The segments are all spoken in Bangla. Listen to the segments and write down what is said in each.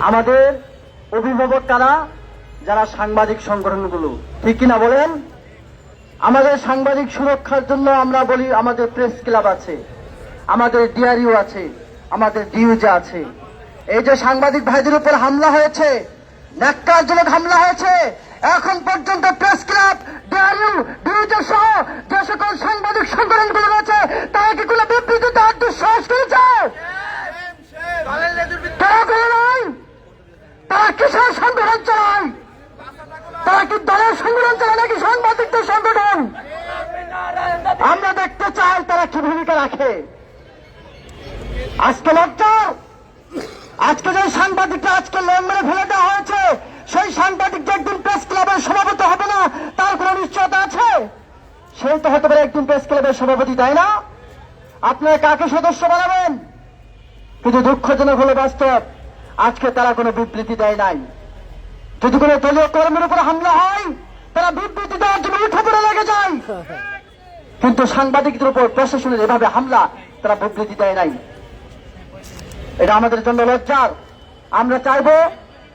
আমাদের অভিভাবক কারা? যারা সাংবাদিক সংগঠনগুলো, ঠিক কিনা বলেন? আমাদের সাংবাদিক সুরক্ষার জন্য আমরা বলি আমাদের প্রেস ক্লাব আছে, আমাদের ডিআরইউ আছে, আমাদের ডিউজে আছে। এই যে সাংবাদিক ভাইদের উপর হামলা হয়েছে, ন্যাক্কারজনক হামলা হয়েছে, এখন পর্যন্ত প্রেস ক্লাব, ডিআরইউ, ডিউজে সহ যে সকল সাংবাদিক সংগঠনগুলো রয়েছে তারা কি কোনো বিবৃতি দেওয়ার দুঃসাহস করেছে? তারা করে নাই। তারা কিসের সংগঠন চালায়? তারা কি দলের সংগঠন চালায় নাকি সাংবাদিকদের সংগঠন? আমরা দেখতে চাই তারা কি ভূমিকা রাখে। আজকে লজ্জার, আজকে যে সাংবাদিকরা আজকে লোন মেরে ফেলে দেওয়া হয়েছে, সেই সাংবাদিক যে একদিন প্রেস ক্লাবের সভাপতি হবে না তার কোন নিশ্চয়তা আছে? সেই তো হতে পারে একদিন প্রেস ক্লাবের সভাপতি, তাই না? আপনারা কাকে সদস্য বানাবেন? কিন্তু দুঃখজনক হলো বাস্তব, আজকে তারা কোনো বিবৃতি দেয় নাই। যদি কোনো দলীয় কর্মীর উপর হামলা হয় তারা বিবৃতি দেওয়ার জন্য উঠে পড়ে লেগে যায়, কিন্তু সাংবাদিকদের উপর প্রশাসনের এভাবে হামলা, তারা বিবৃতি দেয় নাই। এটা আমাদের জন্য লজ্জার। আমরা চাইবো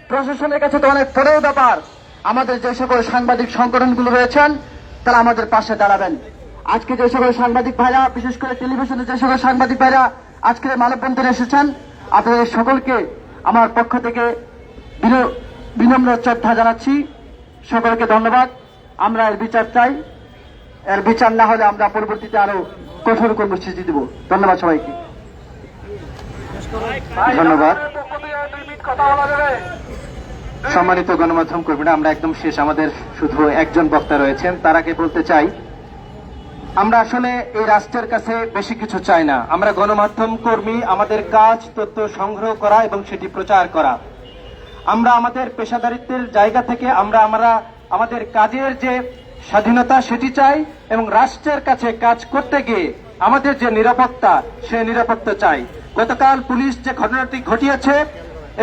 প্রশাসনের কাছে তো অনেক পরের ব্যাপার, আমাদের যে সকল সাংবাদিক সংগঠনগুলো রয়েছেন তারা আমাদের পাশে দাঁড়াবেন। আজকে যে সকল সাংবাদিক ভাইরা, বিশেষ করে টেলিভিশনে যে সকল সাংবাদিক ভাইরা আজকের মানববন্ধনে এসেছেন, আপনাদের সকলকে আমার পক্ষ থেকে বিনম্র শ্রদ্ধা জানাচ্ছি। সকলকে ধন্যবাদ। আমরা এর বিচার চাই, এর বিচার না হলে আমরা পরবর্তীতে আরো কঠোর কর্মসূচি দেব। ধন্যবাদ সবাইকে। ধন্যবাদ। সম্মানিত গণমাধ্যম কর্মীরা, আমরা একদম শেষ, আমাদের শুধু একজন বক্তা রয়েছেন, তার আগে বলতে চাই আমরা আসলে এই রাষ্ট্রের কাছে বেশি কিছু চাই না। আমরা গণমাধ্যম কর্মী, আমাদের কাজ তথ্য সংগ্রহ করা এবং সেটি প্রচার করা। আমরা আমাদের পেশাদারিত্বের জায়গা থেকে আমরা আমাদের কাজের যে স্বাধীনতা সেটি চাই, এবং রাষ্ট্রের কাছে কাজ করতে গিয়ে আমাদের যে নিরাপত্তা, সে নিরাপত্তা চাই। গতকাল পুলিশ যে ঘটনাটি ঘটিয়েছে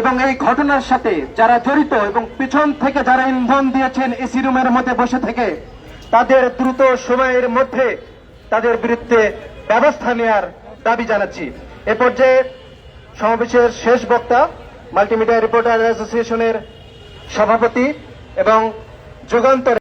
এবং এই ঘটনার সাথে যারা জড়িত এবং পিছন থেকে যারা ইন্ধন দিয়েছেন এসি রুমের মধ্যে বসে থেকে, তাদের দ্রুত সময়ের মধ্যে তাদের বিরুদ্ধে ব্যবস্থা নেওয়ার দাবি জানাচ্ছি। এ পর্যায়ে সমাবেশের শেষ বক্তা মাল্টিমিডিয়া রিপোর্টার অ্যাসোসিয়েশনের সভাপতি এবং যুগান্তর